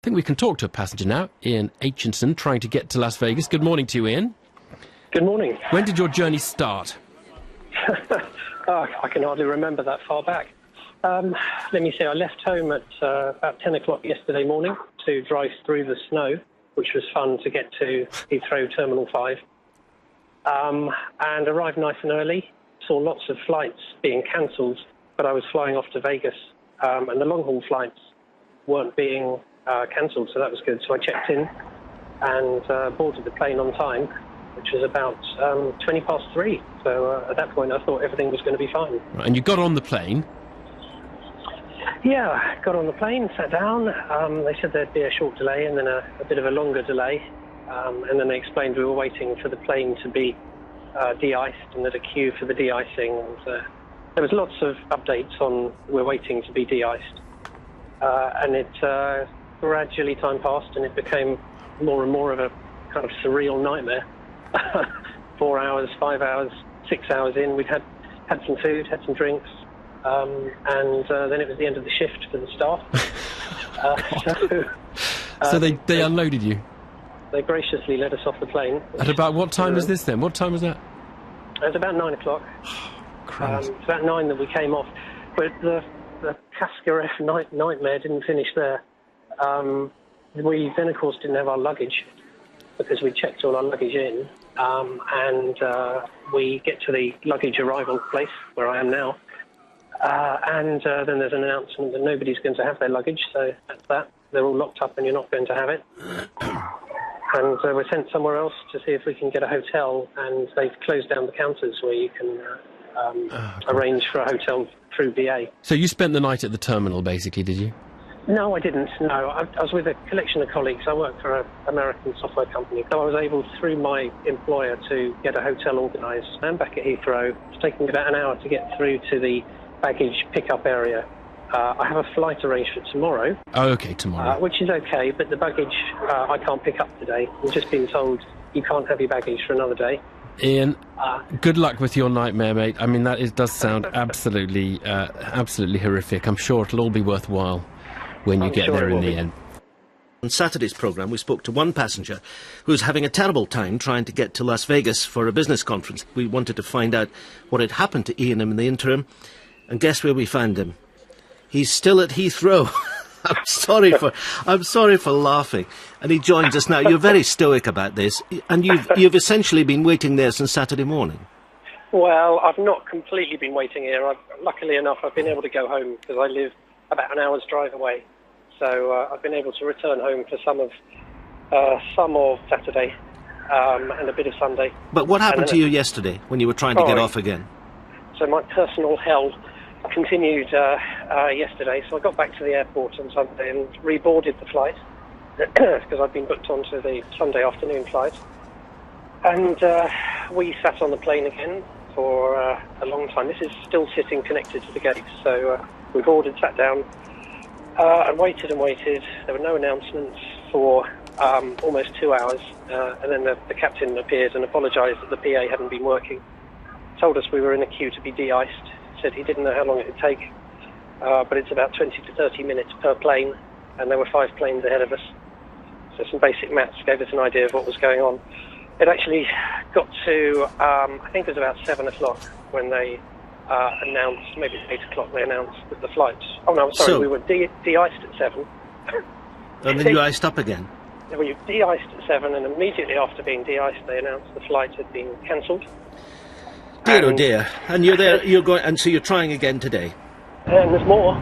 I think we can talk to a passenger now, Ian Aitchison, trying to get to Las Vegas. Good morning to you, Ian. Good morning. When did your journey start? I can hardly remember that far back. Let me see, I left home at about 10 o'clock yesterday morning to drive through the snow, which was fun to get to Heathrow Terminal 5, and arrived nice and early. Saw lots of flights being cancelled, but I was flying off to Vegas, and the long-haul flights weren't being cancelled, so that was good. So I checked in and boarded the plane on time, which was about 20 past 3. So at that point I thought everything was going to be fine. Right, and you got on the plane? Yeah, got on the plane, sat down. They said there'd be a short delay and then a bit of a longer delay. And then they explained we were waiting for the plane to be de-iced and there's a queue for the de-icing. And, there was lots of updates on we're waiting to be de-iced. And it gradually time passed and it became more and more of a kind of surreal nightmare. 4 hours, 5 hours, 6 hours in, we'd had some food, had some drinks, and then it was the end of the shift for the staff. So they unloaded you? They graciously let us off the plane. At about what time was this then? What time was that? It was about 9 o'clock. It's about 9 that we came off. But the Cascaref nightmare didn't finish there. We then, of course, didn't have our luggage because we checked all our luggage in. And we get to the luggage arrival place where I am now. And then there's an announcement that nobody's going to have their luggage, so that's that. They're all locked up and you're not going to have it. And we're sent somewhere else to see if we can get a hotel, and they've closed down the counters where you can arrange for a hotel through BA. So you spent the night at the terminal, basically, did you? No, I didn't, no. I was with a collection of colleagues. I work for an American software company, so I was able, through my employer, to get a hotel organised. I'm back at Heathrow. It's taking me about an hour to get through to the baggage pickup area. I have a flight arranged for tomorrow. Oh, OK, tomorrow. Which is OK, but the baggage I can't pick up today. We've just been told you can't have your baggage for another day. Ian, good luck with your nightmare, mate. I mean, does sound absolutely horrific. I'm sure it'll all be worthwhile when you get there in the end. On Saturday's programme, we spoke to one passenger who's having a terrible time trying to get to Las Vegas for a business conference. We wanted to find out what had happened to Ian in the interim, and guess where we found him? He's still at Heathrow. I'm sorry for laughing. And he joins us now. You're very stoic about this, and you've essentially been waiting there since Saturday morning. Well, I've not completely been waiting here. Luckily enough, I've been able to go home because I live about an hour's drive away. So I've been able to return home for some of Saturday and a bit of Sunday. But what happened to you yesterday when you were trying to get off again? So my personal hell continued yesterday. So I got back to the airport on Sunday and reboarded the flight because I'd been booked onto the Sunday afternoon flight. And we sat on the plane again for a long time. This is still sitting connected to the gates. So we boarded, sat down, and waited and waited. There were no announcements for almost 2 hours. And then the captain appeared and apologised that the PA hadn't been working. Told us we were in a queue to be de-iced. Said he didn't know how long it would take, but it's about 20 to 30 minutes per plane, and there were 5 planes ahead of us. So some basic maths gave us an idea of what was going on. It actually got to, I think it was about 7 o'clock when they announced, maybe 8 o'clock they announced that the flights... Oh no, I'm sorry, we were de-iced at 7. And then you iced up again? We were de-iced at 7, and immediately after being de-iced they announced the flight had been cancelled. Dear, oh dear. And you're there, and so you're trying again today? And there's more.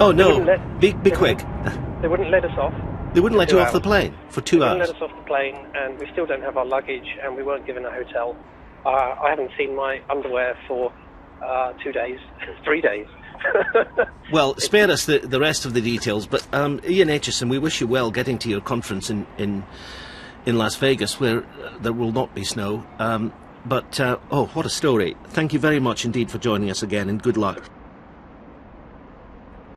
Oh no, be quick. They wouldn't let us off. They wouldn't let you off the plane for 2 hours? They wouldn't let us off the plane, and we still don't have our luggage, and we weren't given a hotel. I haven't seen my underwear for 2 days, 3 days. Well, spare us the rest of the details, but Ian Aitchison, we wish you well getting to your conference in Las Vegas, where there will not be snow. But, oh, what a story. Thank you very much indeed for joining us again, and good luck.